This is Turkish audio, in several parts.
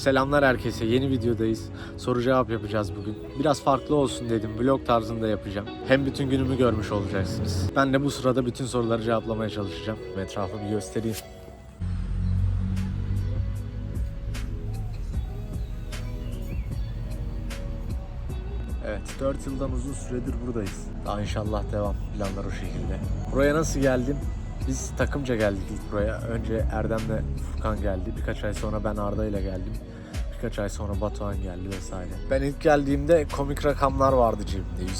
Selamlar herkese, yeni videodayız. Soru cevap yapacağız bugün. Biraz farklı olsun dedim, vlog tarzında yapacağım. Hem bütün günümü görmüş olacaksınız. Ben de bu sırada bütün soruları cevaplamaya çalışacağım. Etrafı bir göstereyim. Evet, 4 yıldan uzun süredir buradayız. Daha inşallah devam, planlar o şekilde. Buraya nasıl geldim? Biz takımca geldik ilk buraya. Önce Erdem'le Furkan geldi. Birkaç ay sonra ben Arda ile geldim. Birkaç ay sonra Batuhan geldi vesaire. Ben ilk geldiğimde komik rakamlar vardı cebimde.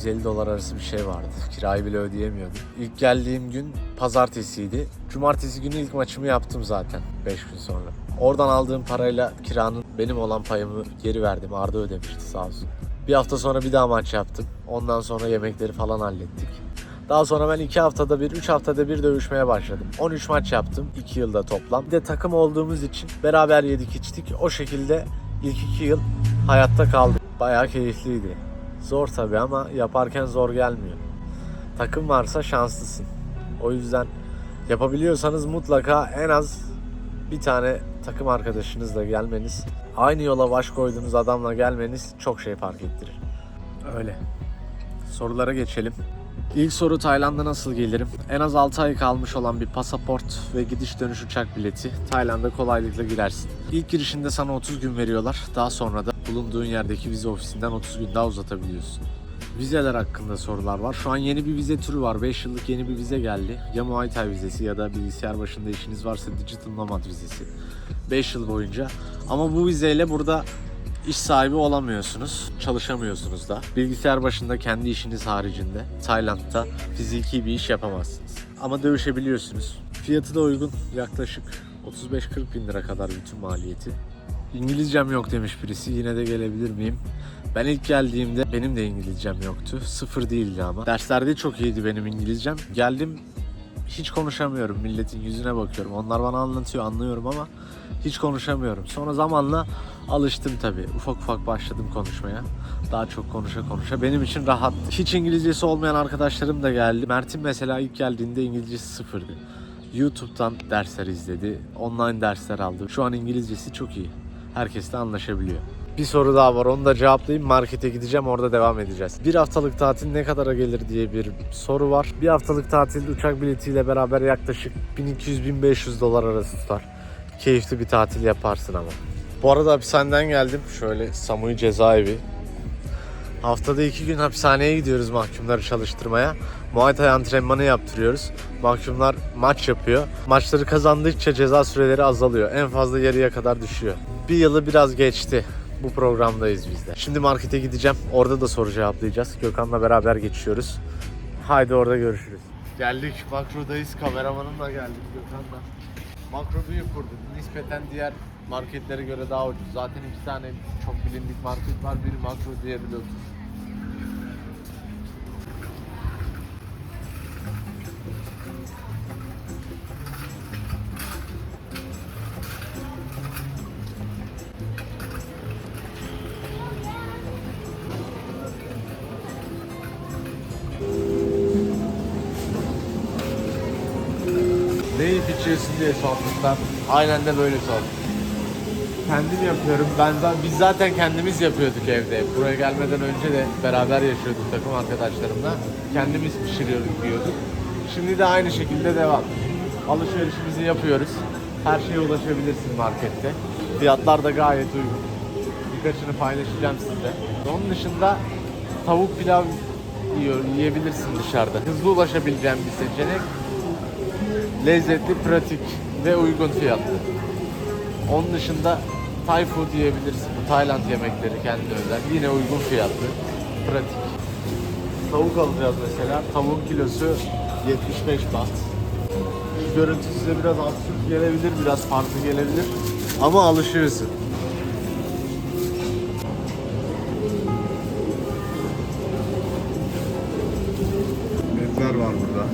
150-250 dolar arası bir şey vardı. Kirayı bile ödeyemiyordum. İlk geldiğim gün pazartesiydi. Cumartesi günü ilk maçımı yaptım zaten 5 gün sonra. Oradan aldığım parayla kiranın benim olan payımı geri verdim. Arda ödemişti sağ olsun. Bir hafta sonra bir daha maç yaptım. Ondan sonra yemekleri falan hallettik. Daha sonra ben 2 haftada bir, 3 haftada bir dövüşmeye başladım. 13 maç yaptım 2 yılda toplam. Bir de takım olduğumuz için beraber yedik içtik. O şekilde ilk 2 yıl hayatta kaldık. Bayağı keyifliydi. Zor tabii ama yaparken zor gelmiyor. Takım varsa şanslısın. O yüzden yapabiliyorsanız mutlaka en az bir tane takım arkadaşınızla gelmeniz, aynı yola baş koyduğunuz adamla gelmeniz çok şey fark ettirir. Öyle. Sorulara geçelim. İlk soru, Tayland'a nasıl gelirim? En az 6 ay kalmış olan bir pasaport ve gidiş dönüş uçak bileti. Tayland'a kolaylıkla girersin. İlk girişinde sana 30 gün veriyorlar. Daha sonra da bulunduğun yerdeki vize ofisinden 30 gün daha uzatabiliyorsun. Vizeler hakkında sorular var. Şu an yeni bir vize türü var. 5 yıllık yeni bir vize geldi. Ya Muay Thai vizesi ya da bilgisayar başında işiniz varsa Digital Nomad vizesi. 5 yıl boyunca. Ama bu vizeyle burada İş sahibi olamıyorsunuz, çalışamıyorsunuz da. Bilgisayar başında kendi işiniz haricinde Tayland'da fiziki bir iş yapamazsınız. Ama dövüşebiliyorsunuz. Fiyatı da uygun, yaklaşık 35-40 bin lira kadar bütün maliyeti. İngilizcem yok demiş birisi, yine de gelebilir miyim? Ben ilk geldiğimde benim de İngilizcem yoktu, sıfır değildi ama. Derslerde çok iyiydi benim İngilizcem. Geldim, hiç konuşamıyorum, milletin yüzüne bakıyorum. Onlar bana anlatıyor, anlıyorum ama hiç konuşamıyorum. Sonra zamanla alıştım tabii. Ufak ufak başladım konuşmaya. Daha çok konuşa. Benim için rahattı. Hiç İngilizcesi olmayan arkadaşlarım da geldi. Mert'in mesela ilk geldiğinde İngilizcesi sıfırdı. YouTube'dan dersler izledi. Online dersler aldı. Şu an İngilizcesi çok iyi. Herkesle anlaşabiliyor. Bir soru daha var, onu da cevaplayayım. Markete gideceğim, orada devam edeceğiz. Bir haftalık tatil ne kadara gelir diye bir soru var. Bir haftalık tatil uçak biletiyle beraber yaklaşık 1200-1500 dolar arası tutar. Keyifli bir tatil yaparsın ama. Bu arada hapishaneden geldim. Şöyle Samui Cezaevi. Haftada 2 gün hapishaneye gidiyoruz mahkumları çalıştırmaya. Muay Thai antrenmanı yaptırıyoruz. Mahkumlar maç yapıyor. Maçları kazandıkça ceza süreleri azalıyor. En fazla yarıya kadar düşüyor. Bir yılı biraz geçti. Bu programdayız biz de. Şimdi markete gideceğim. Orada da soru cevaplayacağız. Gökhan'la beraber geçiyoruz. Haydi orada görüşürüz. Geldik. Makro'dayız. Kameramanımla geldik, Gökhan'la. Makro büyük kurduk. Nispeten diğer marketlere göre daha ucuz. Zaten 2 tane çok bilindik market var. Biri Makro, diğeri Lotus. Ne yiyip içiyorsun diye sormuşlar. Aynen de böyle sordum. Kendim yapıyorum. Biz zaten kendimiz yapıyorduk evde. Buraya gelmeden önce de beraber yaşıyorduk takım arkadaşlarımla. Kendimiz pişiriyorduk, yiyorduk. Şimdi de aynı şekilde devam. Alışverişimizi yapıyoruz. Her şeye ulaşabilirsin markette. Fiyatlar da gayet uygun. Birkaçını paylaşacağım size. Onun dışında tavuk pilav yiyebilirsin dışarıda. Hızlı ulaşabileceğim bir seçenek. Lezzetli, pratik ve uygun fiyatlı. Onun dışında Thai food yiyebilirsin. Bu Tayland yemekleri kendine özel. Yine uygun fiyatlı, pratik. Tavuk alacağız mesela. Tavuğun kilosu 75 baht. Görüntü size biraz absürt gelebilir, biraz farklı gelebilir. Ama alışıyorsun. Etler var burada.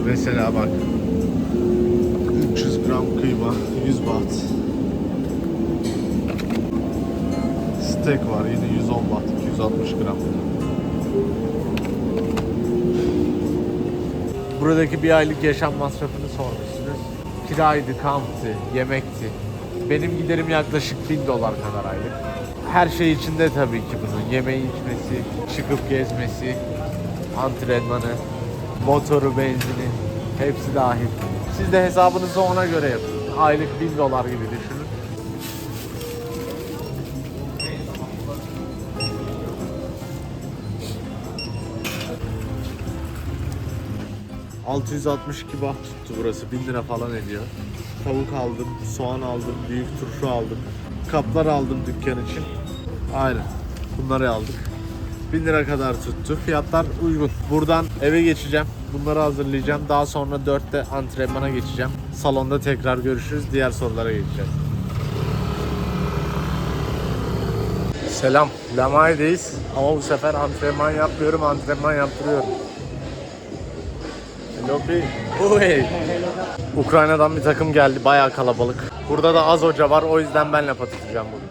Mesela bak, 300 gram kıyma 100 baht. Steak var yine 110 baht, 260 gram. Buradaki bir aylık yaşam masrafını sormuşsunuz. Kiraydı, kamptı, yemekti. Benim giderim yaklaşık $1000 kadar aylık. Her şey içinde tabii ki bunun. Yemeği, içmesi, çıkıp gezmesi, antrenmanı, motoru, benzini hepsi dahil. Siz de hesabınızı ona göre yapın. Aylık $1000 gibi düşünün. $662 baht tuttu burası. 1000 lira falan ediyor. Tavuk aldım, soğan aldım, büyük turşu aldım. Kaplar aldım dükkan için. Aynen. Bunları aldık. 1000 lira kadar tuttu. Fiyatlar uygun. Buradan eve geçeceğim. Bunları hazırlayacağım. Daha sonra 4'te antrenmana geçeceğim. Salonda tekrar görüşürüz. Diğer sorulara geçeceğiz. Selam. Lamai'deyiz. Ama bu sefer antrenman yapmıyorum. Antrenman yaptırıyorum. Ukrayna'dan bir takım geldi. Bayağı kalabalık. Burada da az hoca var. O yüzden ben lafa tutacağım bugün.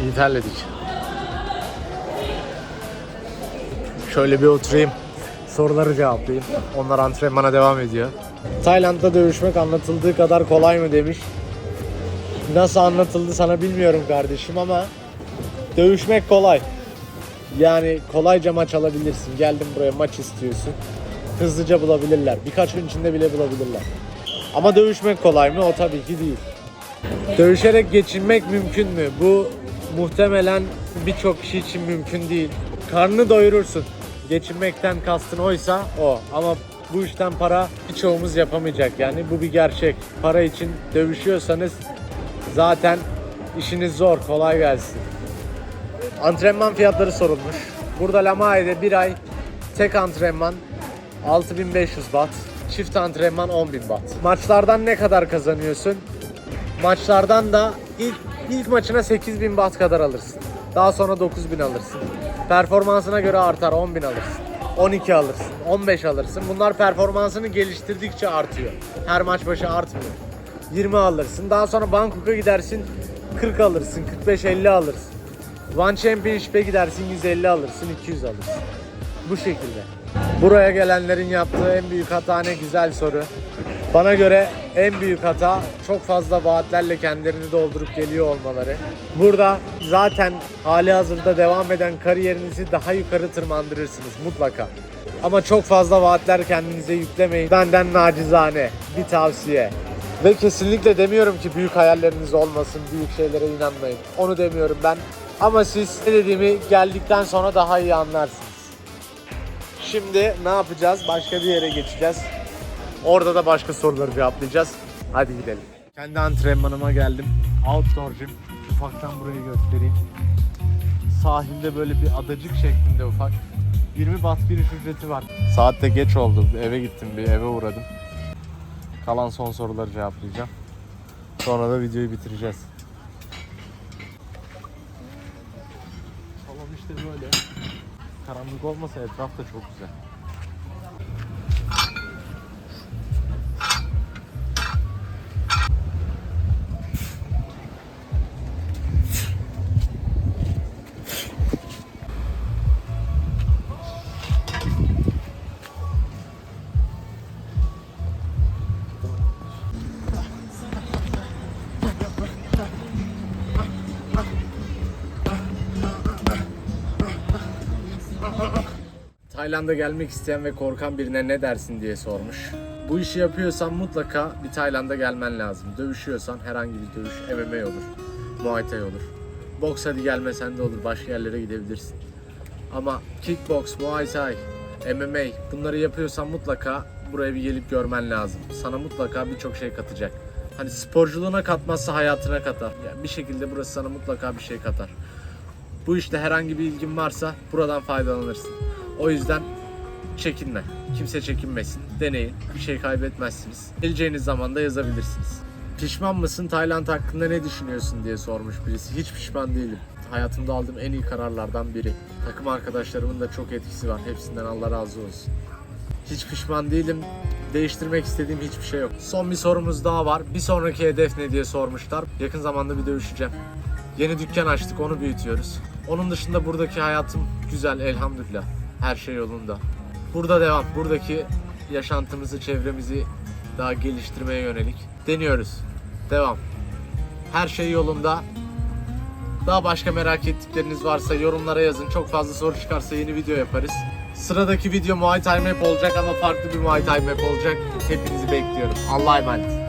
İyi terledik. Şöyle bir oturayım. Soruları cevaplayayım. Onlar antrenmana devam ediyor. Tayland'da dövüşmek anlatıldığı kadar kolay mı demiş. Nasıl anlatıldı sana bilmiyorum kardeşim ama dövüşmek kolay. Yani kolayca maç alabilirsin. Geldin buraya maç istiyorsun. Hızlıca bulabilirler. Birkaç gün içinde bile bulabilirler. Ama dövüşmek kolay mı? O tabii ki değil. Dövüşerek geçinmek mümkün mü? Bu muhtemelen birçok kişi için mümkün değil. Karnını doyurursun. Geçinmekten kastın oysa o. Ama bu işten para birçoğumuz yapamayacak yani. Bu bir gerçek. Para için dövüşüyorsanız zaten işiniz zor. Kolay gelsin. Antrenman fiyatları sorulmuş. Burada Lamai'de bir ay tek antrenman 6500 baht. Çift antrenman 10.000 baht. Maçlardan ne kadar kazanıyorsun? Maçlardan da ilk maçına 8.000 baht kadar alırsın. Daha sonra 9.000 alırsın. Performansına göre artar, 10.000 alırsın. 12 alırsın, 15 alırsın. Bunlar performansını geliştirdikçe artıyor. Her maç başı artmıyor. 20 alırsın. Daha sonra Bangkok'a gidersin, 40 alırsın, 45-50 alırsın. One Championship'e gidersin, 150 alırsın, 200 alırsın. Bu şekilde. Buraya gelenlerin yaptığı en büyük hata ne? Güzel soru. Bana göre en büyük hata çok fazla vaatlerle kendilerini doldurup geliyor olmaları. Burada zaten hali hazırda devam eden kariyerinizi daha yukarı tırmandırırsınız mutlaka. Ama çok fazla vaatler kendinize yüklemeyin. Benden nacizane bir tavsiye. Ve kesinlikle demiyorum ki büyük hayalleriniz olmasın, büyük şeylere inanmayın. Onu demiyorum ben. Ama siz ne dediğimi geldikten sonra daha iyi anlarsınız. Şimdi ne yapacağız? Başka bir yere geçeceğiz. Orada da başka soruları cevaplayacağız. Hadi gidelim. Kendi antrenmanıma geldim. Outdoor gym. Ufaktan burayı göstereyim. Sahilde böyle bir adacık şeklinde ufak. 20 baht giriş ücreti var. Saat de geç oldu. Eve gittim, bir eve uğradım. Kalan son soruları cevaplayacağım. Sonra da videoyu bitireceğiz. Salon işte böyle. Karanlık olmasa etraf da çok güzel. Tayland'a gelmek isteyen ve korkan birine ne dersin diye sormuş. Bu işi yapıyorsan mutlaka bir Tayland'a gelmen lazım. Dövüşüyorsan herhangi bir dövüş, MMA olur, Muay Thai olur. Boks hadi gelmesen de olur, başka yerlere gidebilirsin. Ama kickbox, Muay Thai, MMA bunları yapıyorsan mutlaka buraya bir gelip görmen lazım. Sana mutlaka birçok şey katacak. Hani sporculuğuna katmazsa hayatına katar. Yani bir şekilde burası sana mutlaka bir şey katar. Bu işte herhangi bir ilgin varsa buradan faydalanırsın. O yüzden çekinme. Kimse çekinmesin. Deneyin. Bir şey kaybetmezsiniz. Geleceğiniz zaman da yazabilirsiniz. Pişman mısın? Tayland hakkında ne düşünüyorsun diye sormuş birisi. Hiç pişman değilim. hayatımda aldığım en iyi kararlardan biri. Takım arkadaşlarımın da çok etkisi var. Hepsinden Allah razı olsun. Hiç pişman değilim. Değiştirmek istediğim hiçbir şey yok. Son bir sorumuz daha var. Bir sonraki hedef ne diye sormuşlar. Yakın zamanda bir dövüşeceğim. Yeni dükkan açtık, onu büyütüyoruz. Onun dışında buradaki hayatım güzel, elhamdülillah. Her şey yolunda. Burada devam. Buradaki yaşantımızı, çevremizi daha geliştirmeye yönelik deniyoruz. Devam. Her şey yolunda. Daha başka merak ettikleriniz varsa yorumlara yazın. Çok fazla soru çıkarsa yeni video yaparız. Sıradaki video Muay Thai Map olacak ama farklı bir Muay Thai Map olacak. Hepinizi bekliyorum. Allah'a emanet.